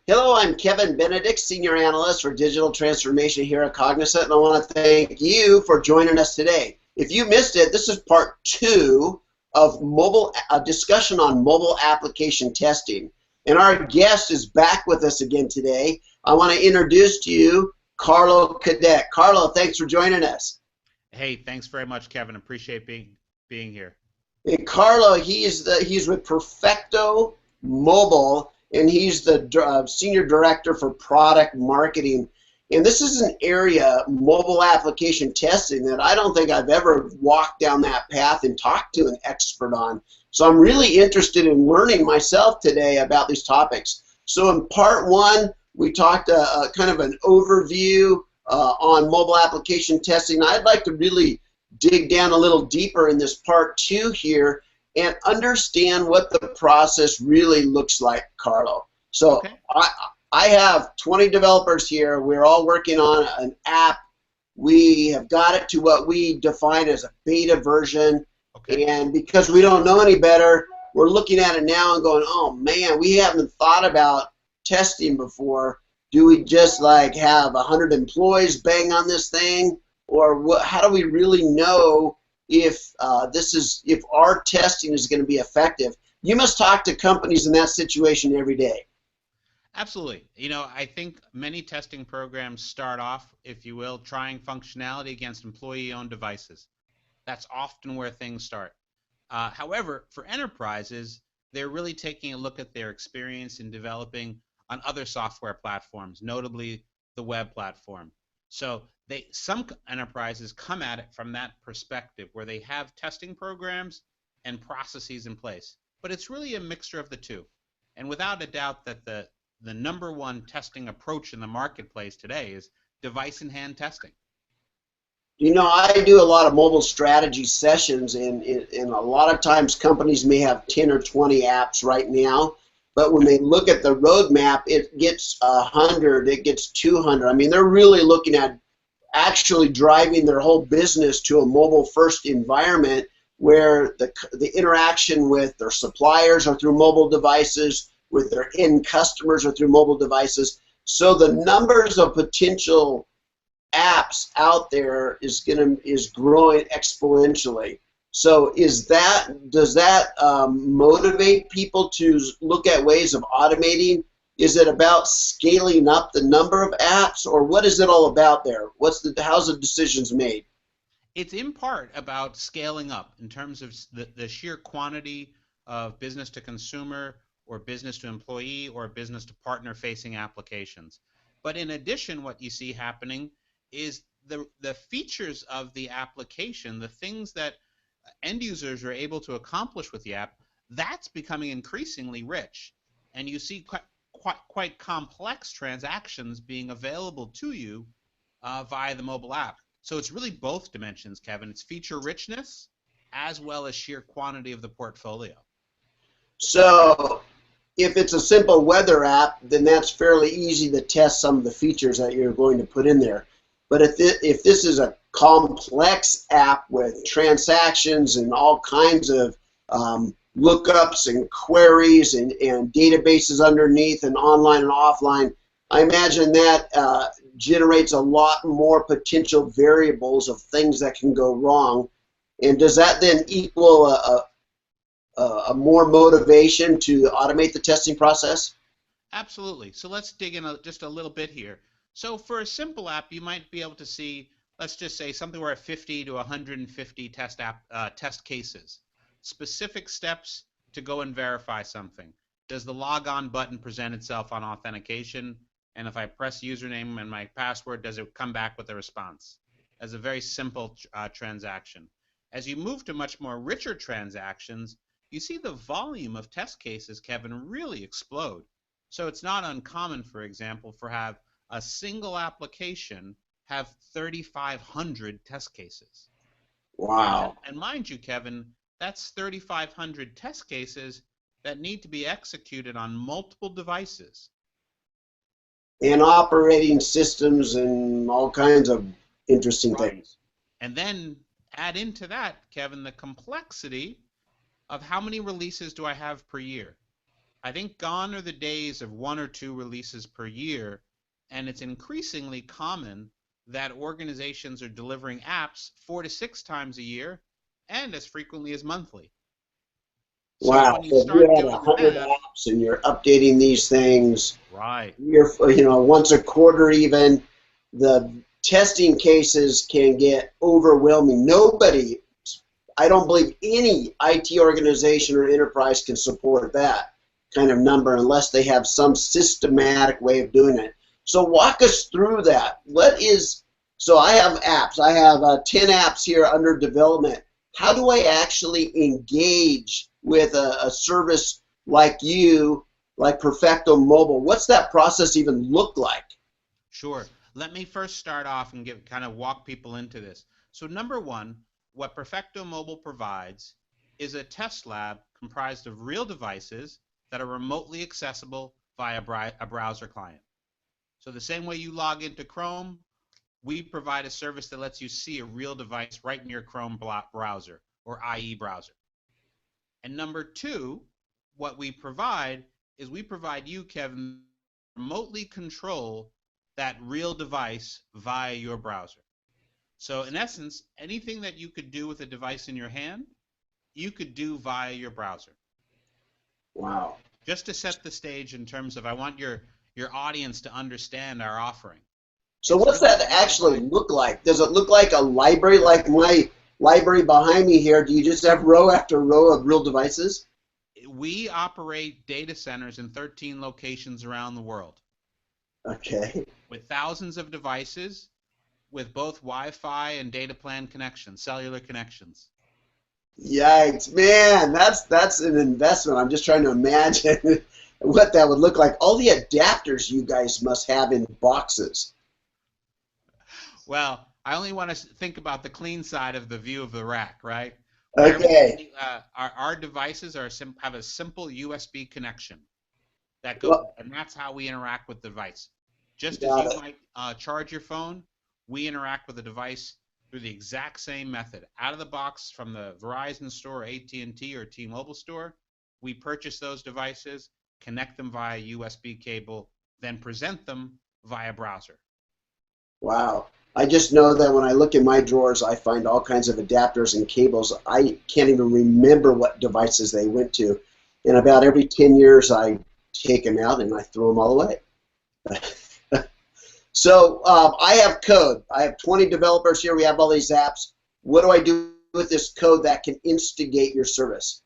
Hello, I'm Kevin Benedict, Senior Analyst for Digital Transformation here at Cognizant, and I want to thank you for joining us today. If you missed it, this is part two of a discussion on mobile application testing. And our guest is back with us again today. I want to introduce to you Carlo Cadet. Carlo, thanks for joining us. Hey, thanks very much, Kevin. Appreciate being here. And Carlo, he's with Perfecto Mobile, and he's the senior director for product marketing. And this is an area, mobile application testing, that I don't think I've ever walked down that path and talked to an expert on. So I'm really interested in learning myself today about these topics. So in part one, we talked kind of an overview on mobile application testing. I'd like to really dig down a little deeper in this part two here and understand what the process really looks like, Carlo. So Okay. I have 20 developers here. We're all working on an app. We have got it to what we define as a beta version. Okay. And because we don't know any better, we're looking at it now and going, oh man, we haven't thought about testing before. Do we just like have 100 employees bang on this thing? Or how do we really know if if our testing is going to be effective? You must talk to companies in that situation every day. Absolutely. I think many testing programs start off, if you will, trying functionality against employee-owned devices. That's often where things start. However, for enterprises, they're really taking a look at their experience in developing on other software platforms, notably the web platform. So some enterprises come at it from that perspective where they have testing programs and processes in place. But it's really a mixture of the two. And without a doubt that the number one testing approach in the marketplace today is device in hand testing. I do a lot of mobile strategy sessions, and a lot of times companies may have 10 or 20 apps right now, but when they look at the roadmap, it gets 100, it gets 200. I mean, they're really looking at actually driving their whole business to a mobile-first environment where the interaction with their suppliers are through mobile devices, with their end customers are through mobile devices. So the numbers of potential apps out there is growing exponentially. So does that motivate people to look at ways of automating? Is it about scaling up the number of apps, or what is it all about there? How's the decisions made? It's in part about scaling up in terms of the sheer quantity of business to consumer or business to employee or business to partner facing applications. But in addition, what you see happening is the features of the application, the things that end users are able to accomplish with the app, that's becoming increasingly rich. And you see quite complex transactions being available to you via the mobile app. So it's really both dimensions, Kevin. It's feature richness as well as sheer quantity of the portfolio. So if it's a simple weather app, then that's fairly easy to test some of the features that you're going to put in there. But if this is a complex app with transactions and all kinds of lookups and queries and databases underneath and online and offline, I imagine that generates a lot more potential variables of things that can go wrong. And does that then equal a more motivation to automate the testing process? Absolutely. So let's dig in just a little bit here. So for a simple app, you might be able to see, let's just say something where 50 to 150 test cases, specific steps to go and verify something. Does the log on button present itself on authentication? And if I press username and my password, does it come back with a response? As a very simple transaction. As you move to much more richer transactions, you see the volume of test cases, Kevin, really explode. So it's not uncommon, for example, for have a single application have 3,500 test cases. Wow. And mind you, Kevin, that's 3,500 test cases that need to be executed on multiple devices. And operating systems and all kinds of interesting things. And then add into that, Kevin, the complexity of how many releases do I have per year? I think gone are the days of 1 or 2 releases per year, and it's increasingly common that organizations are delivering apps 4 to 6 times a year and as frequently as monthly. So Wow. when you So if you start had doing the 100 math, apps and you're updating these things right, once a quarter even, the testing cases can get overwhelming. Nobody, I don't believe any IT organization or enterprise can support that kind of number unless they have some systematic way of doing it. So walk us through that. So I have apps. I have 10 apps here under development. How do I actually engage with a service like you, like Perfecto Mobile? What's that process even look like? sure. Let me first start off and kind of walk people into this. So number one, what Perfecto Mobile provides is a test lab comprised of real devices that are remotely accessible via a browser client. So the same way you log into Chrome, we provide a service that lets you see a real device right in your Chrome browser or IE browser. And number two, what we provide is we provide you, Kevin, remotely control that real device via your browser. So in essence, anything that you could do with a device in your hand, you could do via your browser. Wow. Just to set the stage in terms of I want your audience to understand our offering. So It's what's really that we actually provide look like? Does it look like a library, like my library behind me here? Do you just have row after row of real devices? we operate data centers in 13 locations around the world Okay. with thousands of devices with both Wi-Fi and data plan connections, cellular connections. Yikes, man, that's an investment. I'm just trying to imagine what that would look like. All the adapters you guys must have in boxes. Well, I only want to think about the clean side of the view of the rack, right? Okay. Our devices have a simple USB connection Well, and that's how we interact with the device. Just as got you it. might charge your phone, we interact with the device through the exact same method. Out of the box from the Verizon store, AT&T, or T-Mobile store, we purchase those devices, connect them via USB cable, then present them via browser. Wow. I just know that when I look in my drawers, I find all kinds of adapters and cables. I can't even remember what devices they went to. And about every 10 years, I take them out and I throw them all away. So I have code. I have 20 developers here. We have all these apps. What do I do with this code that can instigate your service?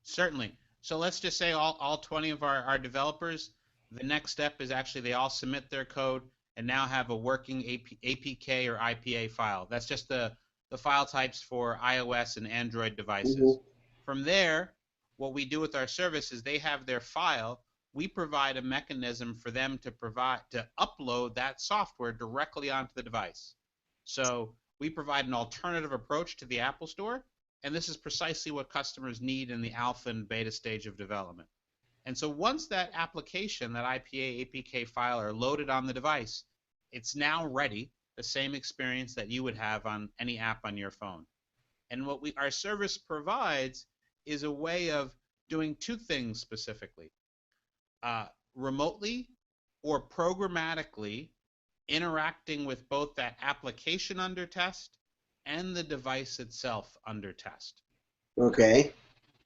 Certainly. So let's just say all 20 of our developers, the next step is actually they all submit their code and now have a working APK or IPA file. That's just the file types for iOS and Android devices. Mm-hmm. From there, what we do with our service is they have their file. We provide a mechanism for them to upload that software directly onto the device. So we provide an alternative approach to the Apple Store, and this is precisely what customers need in the alpha and beta stage of development. And so once that application, that IPA, APK file are loaded on the device, it's now ready, the same experience that you would have on any app on your phone. And what our service provides is a way of doing two things specifically. Uh, Remotely or programmatically interacting with both that application under test and the device itself under test. Okay.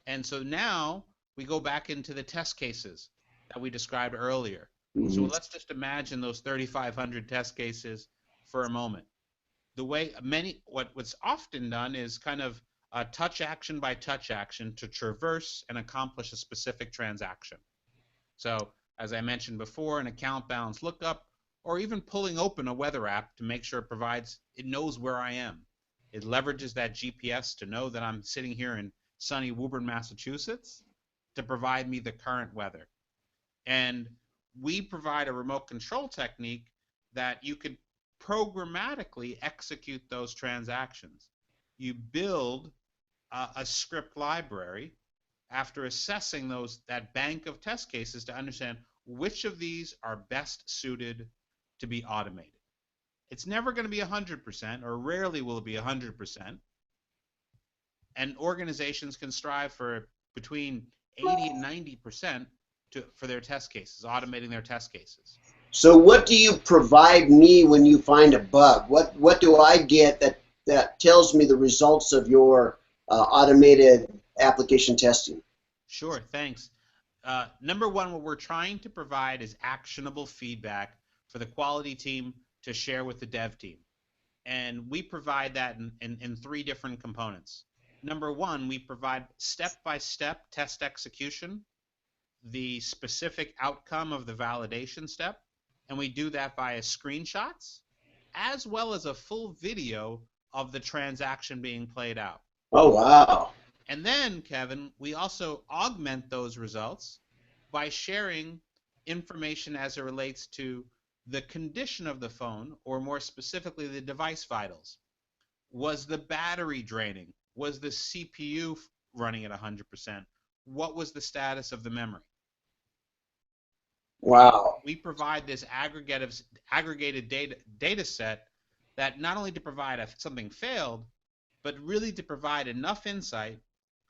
And so now we go back into the test cases that we described earlier. So Mm-hmm. let's just imagine those 3,500 test cases for a moment. The way what's often done is kind of a touch action by touch action to traverse and accomplish a specific transaction. So as I mentioned before, an account balance lookup, or even pulling open a weather app to make sure it knows where I am. It leverages that GPS to know that I'm sitting here in sunny Woburn, Massachusetts, to provide me the current weather. And we provide a remote control technique that you could programmatically execute those transactions. You build a script library after assessing that bank of test cases to understand which of these are best suited to be automated. It's never going to be 100%, or rarely will it be 100%. And organizations can strive for between 80 and 90%, for their test cases, automating their test cases. So what do you provide me when you find a bug? What do I get that tells me the results of your automated application testing? Sure, thanks. Number one, what we're trying to provide is actionable feedback for the quality team to share with the dev team. And we provide that in three different components. Number one, we provide step-by-step test execution, the specific outcome of the validation step, and we do that via screenshots, as well as a full video of the transaction being played out. Oh, wow. And then, Kevin, we also augment those results by sharing information as it relates to the condition of the phone, or more specifically, the device vitals. Was the battery draining? Was the CPU running at 100%? What was the status of the memory? Wow. We provide this aggregated data set that not only to provide something failed, but really to provide enough insight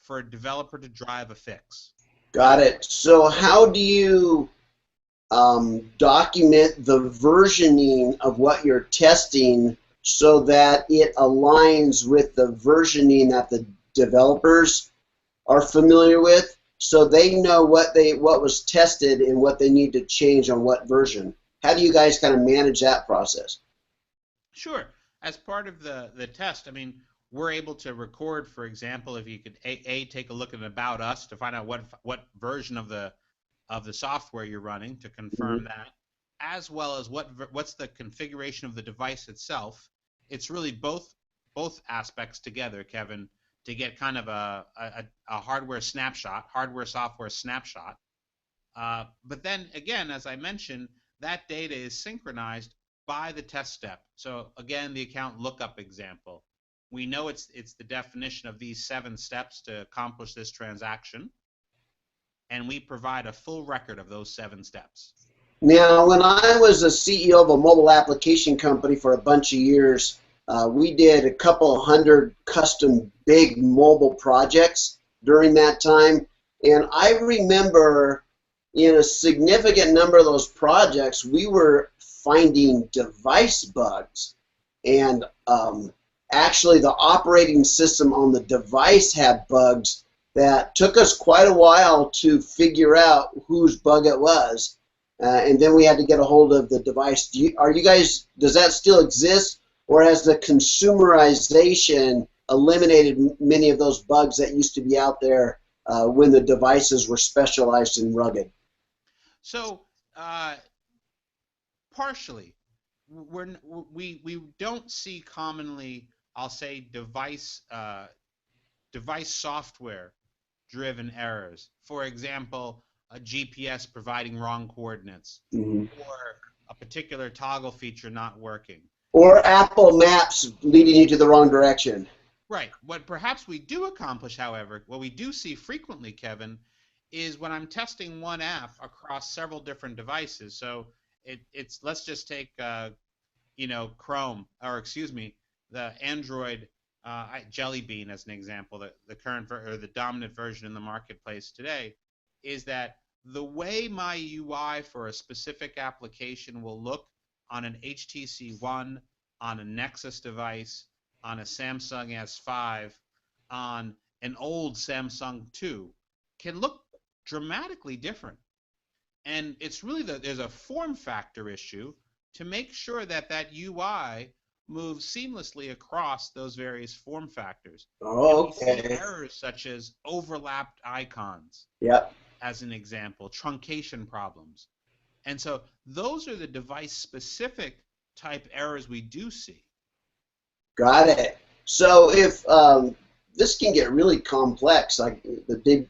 for a developer to drive a fix. Got it. So how do you document the versioning of what you're testing so that it aligns with the versioning that the developers are familiar with, so they know what was tested and what they need to change on what version? How do you guys kind of manage that process? Sure. As part of the test, I mean, we're able to record, for example, if you could take a look at About Us to find out what version of the software you're running to confirm that, as well as what's the configuration of the device itself. It's really both aspects together, Kevin, to get kind of a hardware snapshot, hardware-software snapshot. But then, again, as I mentioned, that data is synchronized by the test step. So, again, the account lookup example. We know it's the definition of these 7 steps to accomplish this transaction, and we provide a full record of those 7 steps. Now, when I was a CEO of a mobile application company for a bunch of years, we did a couple hundred custom big mobile projects during that time. And I remember in a significant number of those projects, we were finding device bugs. And actually, the operating system on the device had bugs that took us quite a while to figure out whose bug it was. And then we had to get a hold of the device. Does that still exist, or has the consumerization eliminated many of those bugs that used to be out there when the devices were specialized and rugged? So, partially, we don't see commonly, I'll say, device software driven errors. For example, a GPS providing wrong coordinates, or a particular toggle feature not working. Or Apple Maps leading you to the wrong direction. Right. What perhaps we do accomplish, however, what we do see frequently, Kevin, is when I'm testing one app across several different devices. So it's let's just take Chrome, or excuse me, the Android Jelly Bean as an example. The current or the dominant version in the marketplace today is that the way my UI for a specific application will look on an HTC One, on a Nexus device, on a Samsung S5, on an old Samsung 2, can look dramatically different. And it's really there's a form factor issue to make sure that UI moves seamlessly across those various form factors. Oh, and we see okay. errors such as overlapped icons, Yep. as an example, truncation problems. And so those are the device-specific type errors we do see. Got it. So if this can get really complex, like the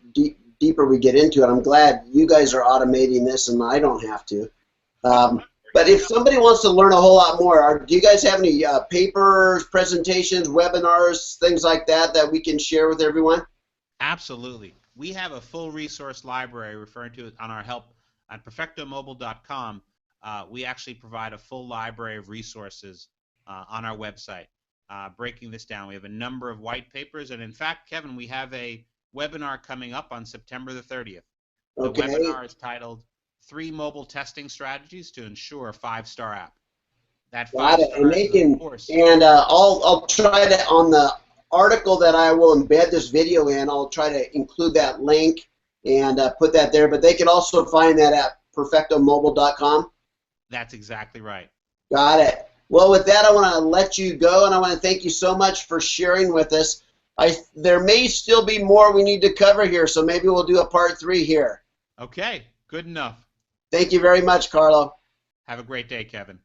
deeper we get into it, I'm glad you guys are automating this and I don't have to. But if somebody wants to learn a whole lot more, do you guys have any papers, presentations, webinars, things like that we can share with everyone? Absolutely. We have a full resource library referring to it on our help on perfectomobile.com. We actually provide a full library of resources on our website, breaking this down. We have a number of white papers, and in fact, Kevin, we have a webinar coming up on September the 30th. The Okay. webinar is titled 3 Mobile Testing Strategies to Ensure a 5-Star App. That Got 5 it. And stars they is, of can, course, and I'll try to, on the article that I will embed this video in, I'll try to include that link and put that there. But they can also find that at perfectomobile.com. that's exactly right. Got it. Well, with that, I want to let you go, and I want to thank you so much for sharing with us. There may still be more we need to cover here, so maybe we'll do a part 3 here. Okay, good enough. Thank you very much, Carlo. Have a great day, Kevin.